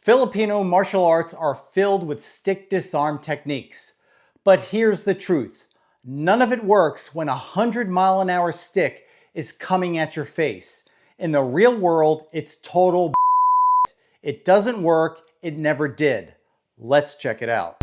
Filipino martial arts are filled with stick disarm techniques. But here's the truth. None of it works when a 100-mile-an-hour stick is coming at your face. In the real world, it's total bullshit. It doesn't work. It never did. Let's check it out.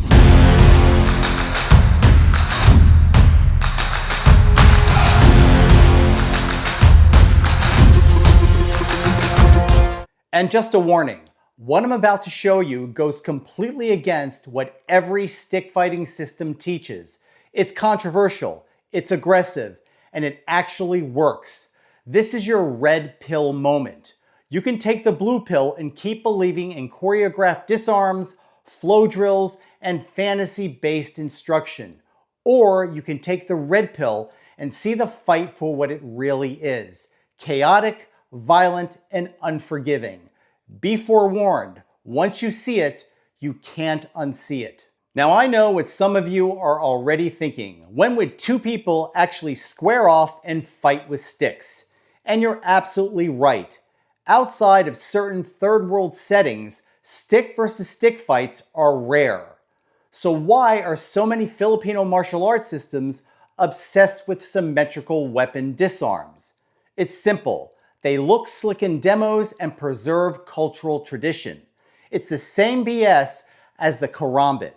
And just a warning. What I'm about to show you goes completely against what every stick fighting system teaches. It's controversial, it's aggressive, and it actually works. This is your red pill moment. You can take the blue pill and keep believing in choreographed disarms, flow drills, and fantasy-based instruction. Or you can take the red pill and see the fight for what it really is: chaotic, violent, and unforgiving. Be forewarned, once you see it, you can't unsee it. Now I know what some of you are already thinking. When would two people actually square off and fight with sticks? And you're absolutely right. Outside of certain third world settings, stick versus stick fights are rare. So why are so many Filipino martial arts systems obsessed with symmetrical weapon disarms? It's simple. They look slick in demos and preserve cultural tradition. It's the same BS as the karambit,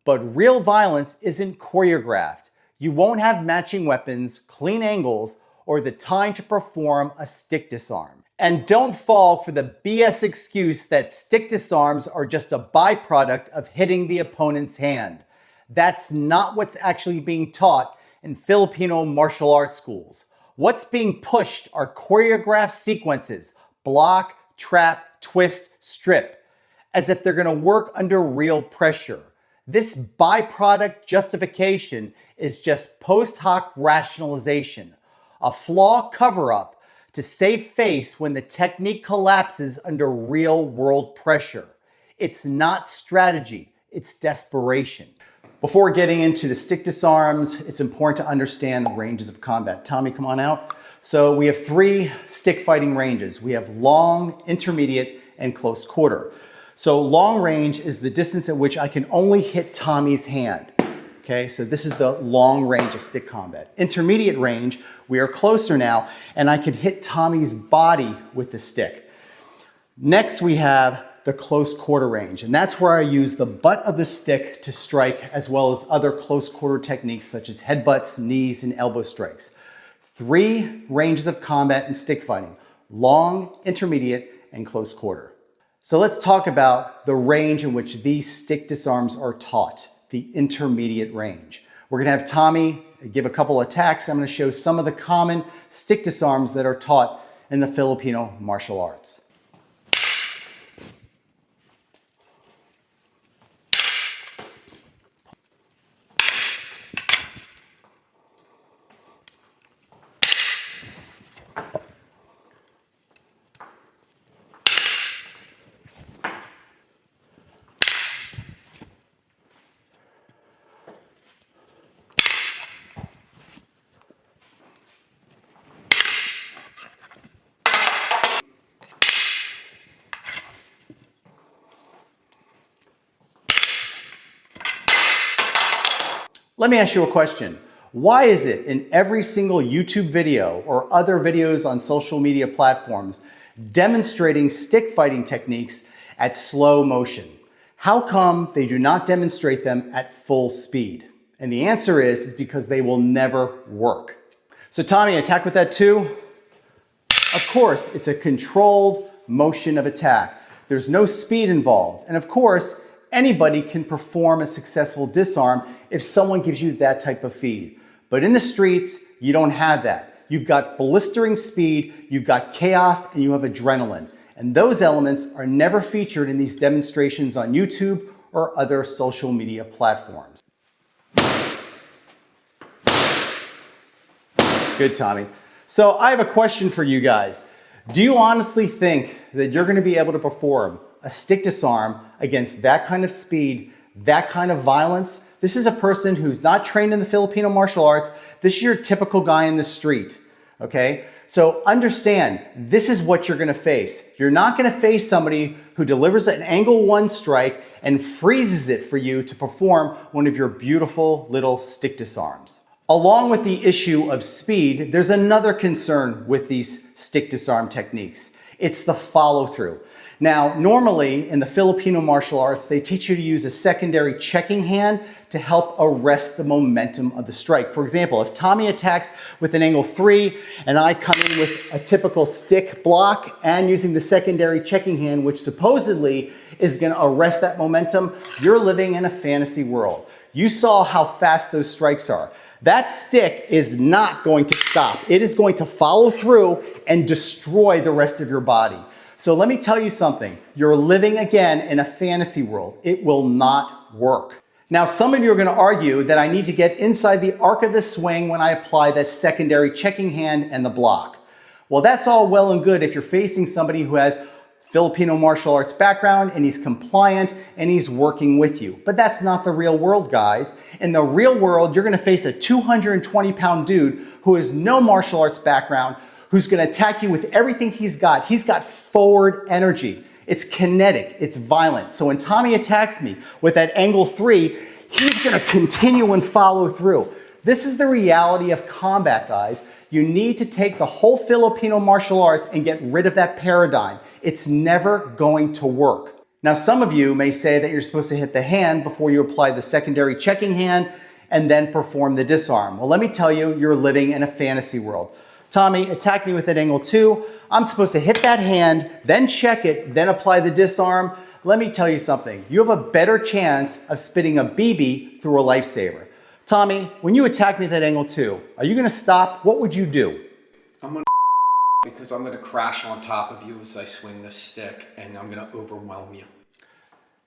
but real violence isn't choreographed. You won't have matching weapons, clean angles, or the time to perform a stick disarm. And don't fall for the BS excuse that stick disarms are just a byproduct of hitting the opponent's hand. That's not what's actually being taught in Filipino martial arts schools. What's being pushed are choreographed sequences: block, trap, twist, strip, as if they're going to work under real pressure. This byproduct justification is just post hoc rationalization, a flaw cover-up to save face when the technique collapses under real-world pressure. It's not strategy, it's desperation. Before getting into the stick disarms, it's important to understand the ranges of combat. Tommy, come on out. So we have three stick fighting ranges. We have long, intermediate, and close quarter. So long range is the distance at which I can only hit Tommy's hand. Okay, so this is the long range of stick combat. Intermediate range, we are closer now, and I can hit Tommy's body with the stick. Next we have the close quarter range, and that's where I use the butt of the stick to strike, as well as other close quarter techniques such as headbutts, knees, and elbow strikes. Three ranges of combat in stick fighting: long, intermediate, and close quarter. So let's talk about the range in which these stick disarms are taught, the intermediate range. We're gonna have Tommy give a couple attacks. I'm gonna show some of the common stick disarms that are taught in the Filipino martial arts. Let me ask you a question. Why is it in every single YouTube video or other videos on social media platforms demonstrating stick fighting techniques at slow motion? How come they do not demonstrate them at full speed? And the answer is because they will never work. So Tommy, attack with that too? Of course, it's a controlled motion of attack. There's no speed involved. And of course, anybody can perform a successful disarm if someone gives you that type of feed. But in the streets, you don't have that. You've got blistering speed, you've got chaos, and you have adrenaline. And those elements are never featured in these demonstrations on YouTube or other social media platforms. Good, Tommy. So I have a question for you guys. Do you honestly think that you're going to be able to perform a stick disarm against that kind of speed, that kind of violence? This is a person who's not trained in the Filipino martial arts. This is your typical guy in the street. Okay? So understand, this is what you're gonna face. You're not gonna face somebody who delivers an angle 1 strike and freezes it for you to perform one of your beautiful little stick disarms. Along with the issue of speed, there's another concern with these stick disarm techniques. It's the follow through. Now, normally in the Filipino martial arts, they teach you to use a secondary checking hand to help arrest the momentum of the strike. For example, if Tommy attacks with an angle 3 and I come in with a typical stick block and using the secondary checking hand, which supposedly is going to arrest that momentum, you're living in a fantasy world. You saw how fast those strikes are. That stick is not going to stop. It is going to follow through and destroy the rest of your body. So let me tell you something. You're living again in a fantasy world. It will not work. Now, some of you are going to argue that I need to get inside the arc of the swing when I apply that secondary checking hand and the block. Well, that's all well and good if you're facing somebody who has Filipino martial arts background and he's compliant and he's working with you. But that's not the real world, guys. In the real world, you're going to face a 220-pound dude who has no martial arts background, who's going to attack you with everything he's got. He's got forward energy. It's kinetic. It's violent. So when Tommy attacks me with that angle 3, he's going to continue and follow through. This is the reality of combat, guys. You need to take the whole Filipino martial arts and get rid of that paradigm. It's never going to work. Now, some of you may say that you're supposed to hit the hand before you apply the secondary checking hand and then perform the disarm. Well, let me tell you, you're living in a fantasy world. Tommy, attack me with an angle 2. I'm supposed to hit that hand, then check it, then apply the disarm. Let me tell you something. You have a better chance of spitting a BB through a lifesaver. Tommy, when you attack me with that angle 2, are you going to stop? What would you do? I'm going to because I'm going to crash on top of you as I swing this stick and I'm going to overwhelm you.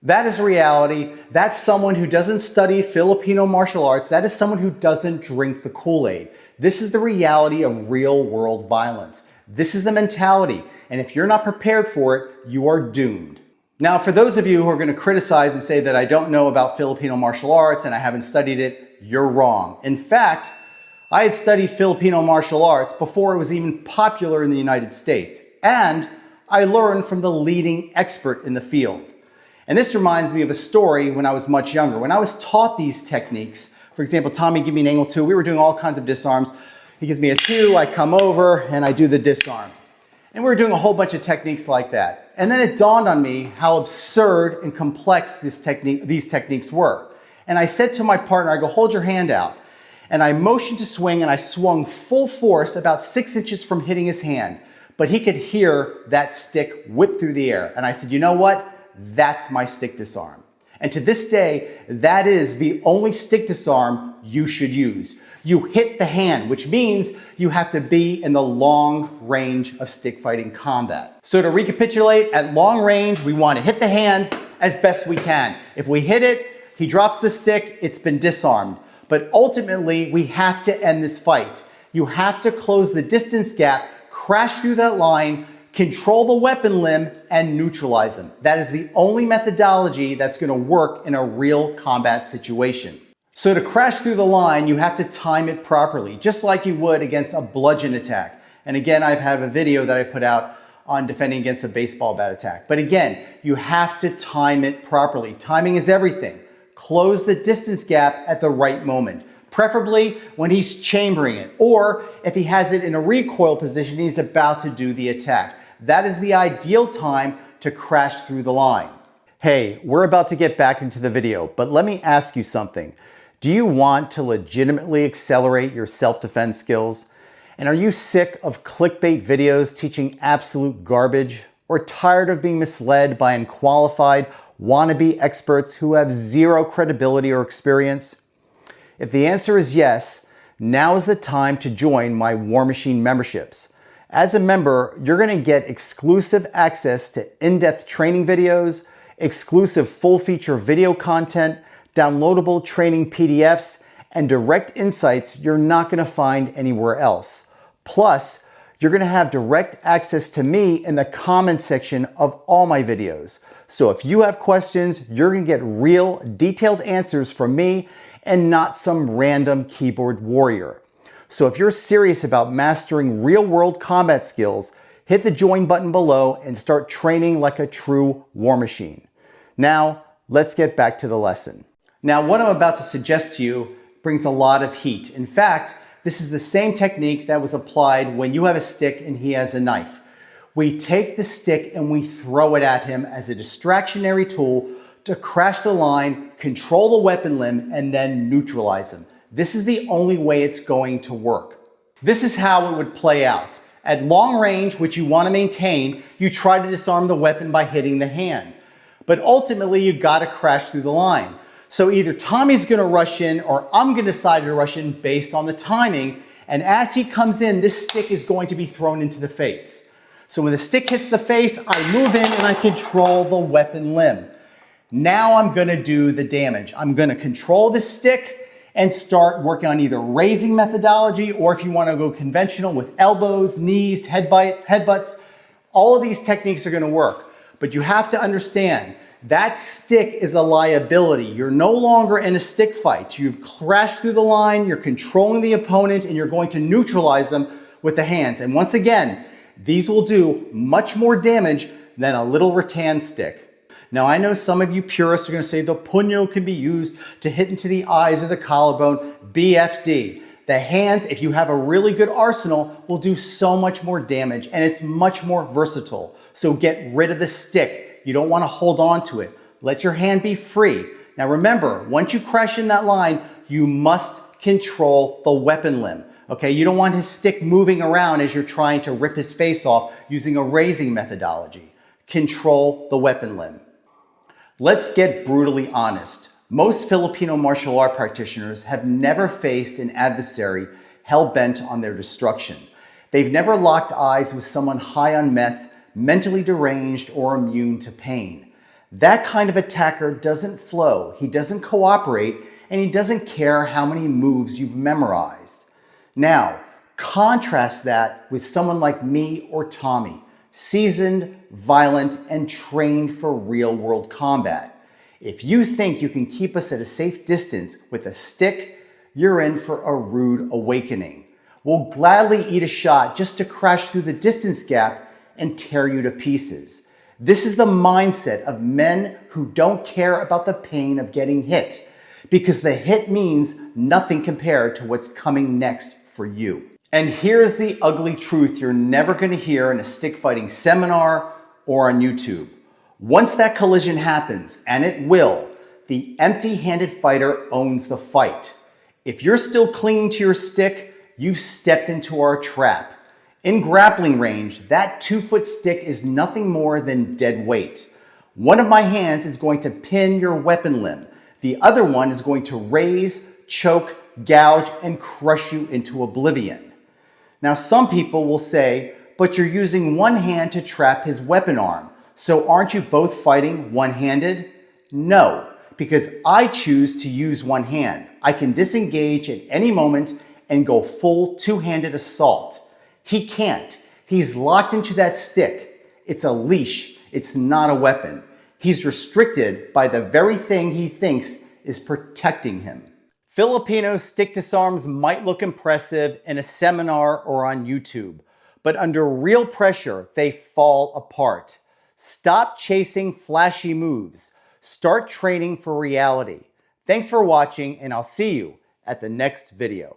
That is reality. That's someone who doesn't study Filipino martial arts. That is someone who doesn't drink the Kool-Aid. This is the reality of real world violence. This is the mentality. And if you're not prepared for it, you are doomed. Now, for those of you who are going to criticize and say that I don't know about Filipino martial arts and I haven't studied it, you're wrong. In fact, I had studied Filipino martial arts before it was even popular in the United States. And I learned from the leading expert in the field. And this reminds me of a story when I was much younger. When I was taught these techniques, for example, Tommy give me an angle 2. We were doing all kinds of disarms. He gives me a 2, I come over and I do the disarm. And we were doing a whole bunch of techniques like that. And then it dawned on me how absurd and complex these techniques were. And I said to my partner, I go, hold your hand out. And I motioned to swing and I swung full force about 6 inches from hitting his hand. But he could hear that stick whip through the air. And I said, you know what? That's my stick disarm. And to this day, that is the only stick disarm you should use. You hit the hand, which means you have to be in the long range of stick fighting combat. So to recapitulate, at long range, we want to hit the hand as best we can. If we hit it, he drops the stick, it's been disarmed. But ultimately, we have to end this fight. You have to close the distance gap, crash through that line, control the weapon limb, and neutralize him. That is the only methodology that's going to work in a real combat situation. So to crash through the line, you have to time it properly, just like you would against a bludgeon attack. And again, I have a video that I put out on defending against a baseball bat attack. But again, you have to time it properly. Timing is everything. Close the distance gap at the right moment, preferably when he's chambering it, or if he has it in a recoil position, he's about to do the attack. That is the ideal time to crash through the line. Hey, we're about to get back into the video, but let me ask you something. Do you want to legitimately accelerate your self-defense skills? And are you sick of clickbait videos teaching absolute garbage? Or tired of being misled by unqualified wannabe experts who have zero credibility or experience? If the answer is yes, now is the time to join my War Machine memberships. As a member, you're going to get exclusive access to in-depth training videos, exclusive full-feature video content, downloadable training PDFs, and direct insights you're not going to find anywhere else. Plus, you're going to have direct access to me in the comments section of all my videos. So if you have questions, you're going to get real, detailed answers from me and not some random keyboard warrior. So if you're serious about mastering real-world combat skills, hit the join button below and start training like a true war machine. Now, let's get back to the lesson. Now, what I'm about to suggest to you brings a lot of heat. In fact, this is the same technique that was applied when you have a stick and he has a knife. We take the stick and we throw it at him as a distractionary tool to crash the line, control the weapon limb, and then neutralize him. This is the only way it's going to work. This is how it would play out. At long range, which you want to maintain, you try to disarm the weapon by hitting the hand. But ultimately, you got to crash through the line. So either Tommy's going to rush in or I'm going to decide to rush in based on the timing. And as he comes in, this stick is going to be thrown into the face. So when the stick hits the face, I move in and I control the weapon limb. Now I'm going to do the damage. I'm going to control the stick and start working on either raising methodology, or if you want to go conventional with elbows, knees, headbutts, all of these techniques are going to work. But you have to understand that stick is a liability. You're no longer in a stick fight. You've crashed through the line, you're controlling the opponent, and you're going to neutralize them with the hands. And once again, these will do much more damage than a little rattan stick. Now, I know some of you purists are going to say the puño can be used to hit into the eyes or the collarbone. BFD. The hands, if you have a really good arsenal, will do so much more damage, and it's much more versatile. So get rid of the stick. You don't want to hold on to it. Let your hand be free. Now remember, once you crash in that line, you must control the weapon limb. Okay, you don't want his stick moving around as you're trying to rip his face off using a raising methodology. Control the weapon limb. Let's get brutally honest. Most Filipino martial art practitioners have never faced an adversary hell-bent on their destruction. They've never locked eyes with someone high on meth, mentally deranged, or immune to pain. That kind of attacker doesn't flow, he doesn't cooperate, and he doesn't care how many moves you've memorized. Now, contrast that with someone like me or Tommy, seasoned, violent, and trained for real-world combat. If you think you can keep us at a safe distance with a stick, you're in for a rude awakening. We'll gladly eat a shot just to crash through the distance gap and tear you to pieces. This is the mindset of men who don't care about the pain of getting hit, because the hit means nothing compared to what's coming next for you. And here's the ugly truth you're never going to hear in a stick fighting seminar or on YouTube. Once that collision happens, and it will, the empty-handed fighter owns the fight. If you're still clinging to your stick, you've stepped into our trap. In grappling range, that 2-foot stick is nothing more than dead weight. One of my hands is going to pin your weapon limb. The other one is going to raise, choke, gouge, and crush you into oblivion. Now, some people will say, but you're using one hand to trap his weapon arm, so aren't you both fighting one-handed? No, because I choose to use one hand. I can disengage at any moment and go full two-handed assault. He can't. He's locked into that stick. It's a leash. It's not a weapon. He's restricted by the very thing he thinks is protecting him. Filipino stick disarms might look impressive in a seminar or on YouTube, but under real pressure, they fall apart. Stop chasing flashy moves. Start training for reality. Thanks for watching, and I'll see you at the next video.